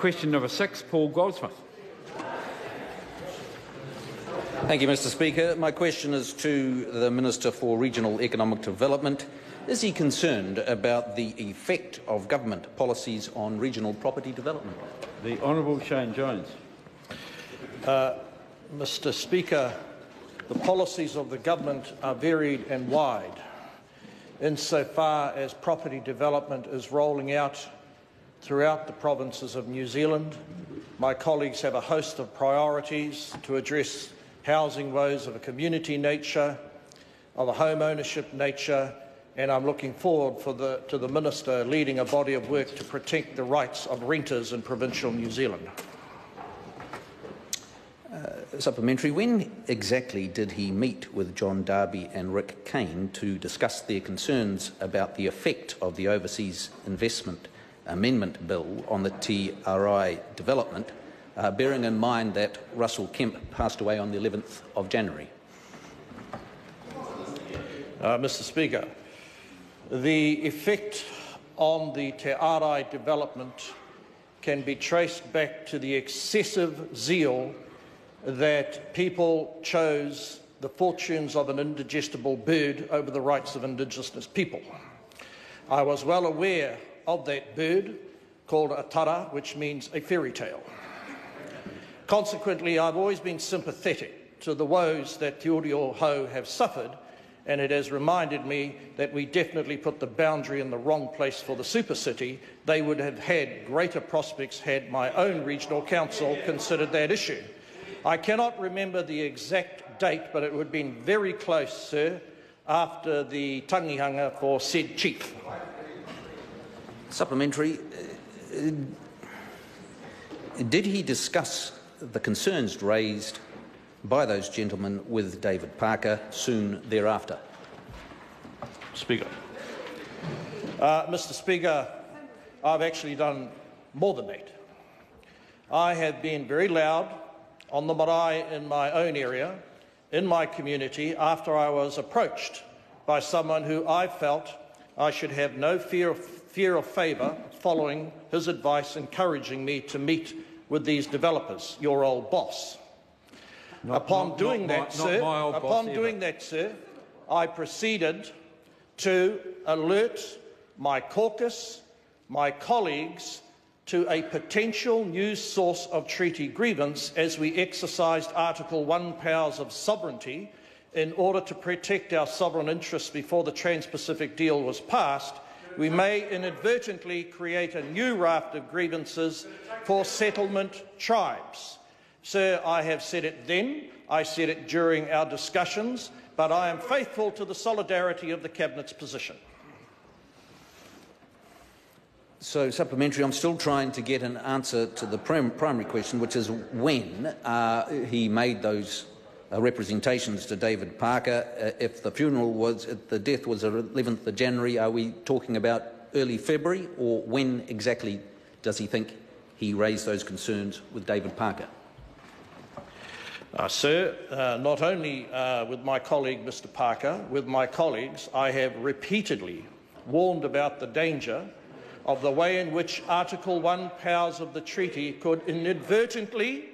Question number 6, Paul Goldsmith. Thank you, Mr Speaker. My question is to the Minister for Regional Economic Development. Is he concerned about the effect of government policies on regional property development? The Honourable Shane Jones. Mr Speaker, the policies of the government are varied and wide. Insofar as property development is rolling out throughout the provinces of New Zealand, my colleagues have a host of priorities to address housing woes of a community nature, of a home ownership nature, and I'm looking forward to the Minister leading a body of work to protect the rights of renters in provincial New Zealand. Supplementary. When exactly did he meet with John Darby and Rick Kane to discuss their concerns about the effect of the Overseas Investment Amendment Bill on the TRI development, bearing in mind that Russell Kemp passed away on the 11th of January? Mr Speaker, the effect on the Te Arai development can be traced back to the excessive zeal that people chose the fortunes of an indigestible bird over the rights of Indigenous people. I was well aware of that bird called a tara, which means a fairy tale. Consequently, I've always been sympathetic to the woes that Te Uri o Hau have suffered, and it has reminded me that we definitely put the boundary in the wrong place for the super city. They would have had greater prospects had my own regional council considered that issue. I cannot remember the exact date, but it would have been very close, sir, after the tangihanga for said chief. Supplementary. Did he discuss the concerns raised by those gentlemen with David Parker soon thereafter? Speaker. Mr Speaker, I've actually done more than that. I have been very loud on the marae in my own area, in my community, after I was approached by someone who I felt I should have no fear of favour following his advice encouraging me to meet with these developers, your old boss. Upon doing that, sir, I proceeded to alert my caucus, my colleagues, to a potential new source of treaty grievance as we exercised Article 1 powers of sovereignty in order to protect our sovereign interests before the Trans-Pacific deal was passed. We may inadvertently create a new raft of grievances for settlement tribes. Sir, I have said it then, I said it during our discussions, but I am faithful to the solidarity of the Cabinet's position. So, supplementary, I'm still trying to get an answer to the primary question, which is when he made those representations to David Parker. If the the death was 11th of January, are we talking about early February, or when exactly does he think he raised those concerns with David Parker? Sir, not only with my colleague Mr Parker, with my colleagues, I have repeatedly warned about the danger of the way in which Article 1 powers of the treaty could inadvertently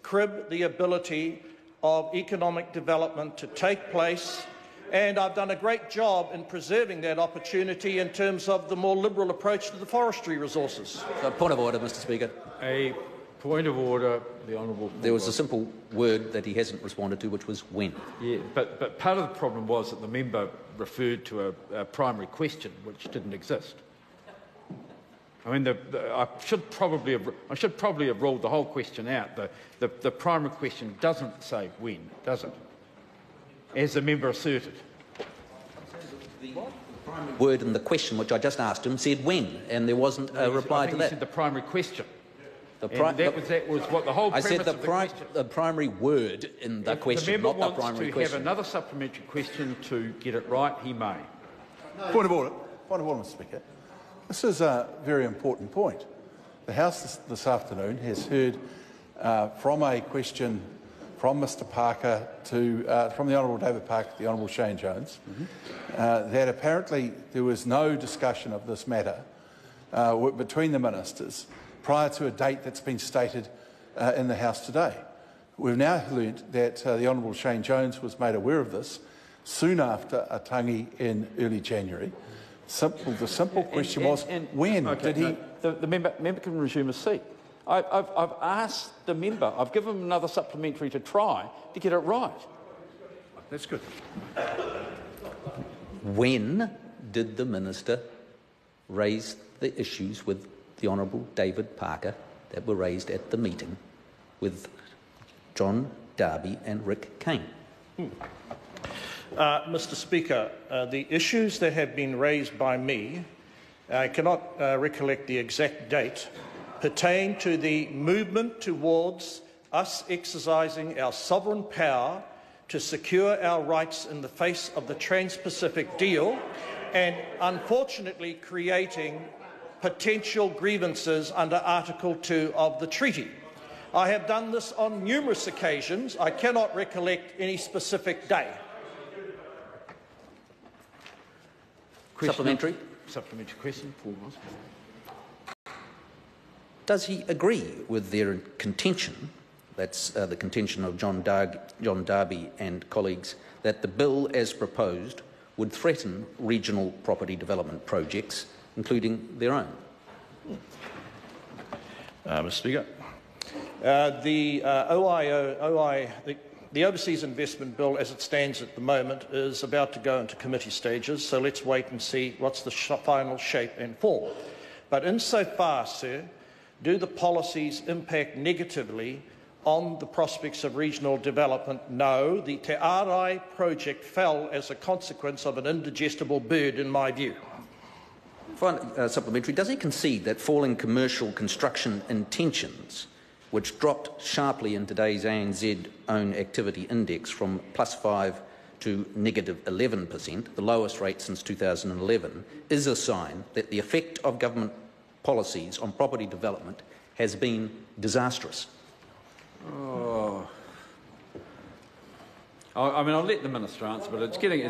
crib the ability of economic development to take place, and I've done a great job in preserving that opportunity in terms of the more liberal approach to the forestry resources. Point of order, Mr Speaker. A point of order, the Honourable. There was a simple word that he hasn't responded to, which was when. Yeah, but part of the problem was that the member referred to a primary question which didn't exist. I mean, I should probably have ruled the whole question out. The primary question doesn't say when, does it? As the member asserted. The primary word in the question, which I just asked him, said when, and there wasn't a reply to that. He said the primary question. That was what the whole premise I said of the question. The primary word in the question, not the primary question. If the member wants to have another supplementary question to get it right, he may. Point of order. Point of order, Mr Speaker. This is a very important point. The House this afternoon has heard from a question from Mr Parker to from the Honourable David Parker to the Honourable Shane Jones that apparently there was no discussion of this matter between the ministers prior to a date that's been stated in the House today. We've now learnt that the Honourable Shane Jones was made aware of this soon after a tangi in early January. The simple question was, when did he... No, the member can resume his seat. I've asked the member, I've given him another supplementary to try to get it right. That's good. When did the minister raise the issues with the Honourable David Parker that were raised at the meeting with John Darby and Rick Kane? Mr. Speaker, the issues that have been raised by me, I cannot recollect the exact date, pertain to the movement towards us exercising our sovereign power to secure our rights in the face of the Trans-Pacific deal and, unfortunately, creating potential grievances under Article 2 of the treaty. I have done this on numerous occasions. I cannot recollect any specific day. Supplementary. Supplementary question, Paul Ross. Does he agree with their contention, that's the contention of John Darby and colleagues, that the bill as proposed would threaten regional property development projects, including their own? Mr. Speaker, the Overseas Investment Bill, as it stands at the moment, is about to go into committee stages, so let's wait and see what's the final shape and form. But insofar, sir, do the policies impact negatively on the prospects of regional development? No, the Te Arai project fell as a consequence of an indigestible bird, in my view. Supplementary. Does he concede that falling commercial construction intentions, which dropped sharply in today's ANZ Own Activity Index from +5 to -11%, the lowest rate since 2011, is a sign that the effect of government policies on property development has been disastrous? Oh. I mean, I'll let the minister answer, but it's getting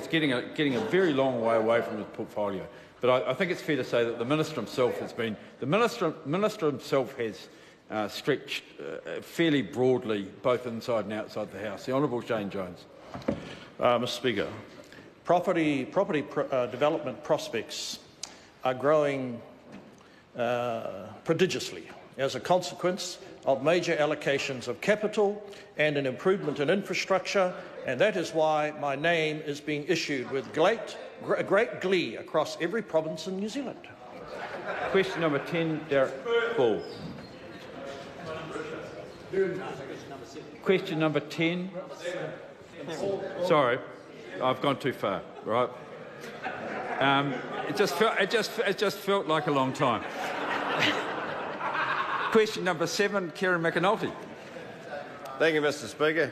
a very long way away from his portfolio. But I think it's fair to say that the minister himself has been stretched fairly broadly, both inside and outside the House. The Honourable Shane Jones. Mr. Speaker, property development prospects are growing prodigiously as a consequence of major allocations of capital and an improvement in infrastructure, and that is why my name is being issued with great glee across every province in New Zealand. Question number 10, Derek Ball. Question number 10. Sorry, I've gone too far. Right. It just felt like a long time. Question number 7, Kerry McAnulty. Thank you, Mr. Speaker.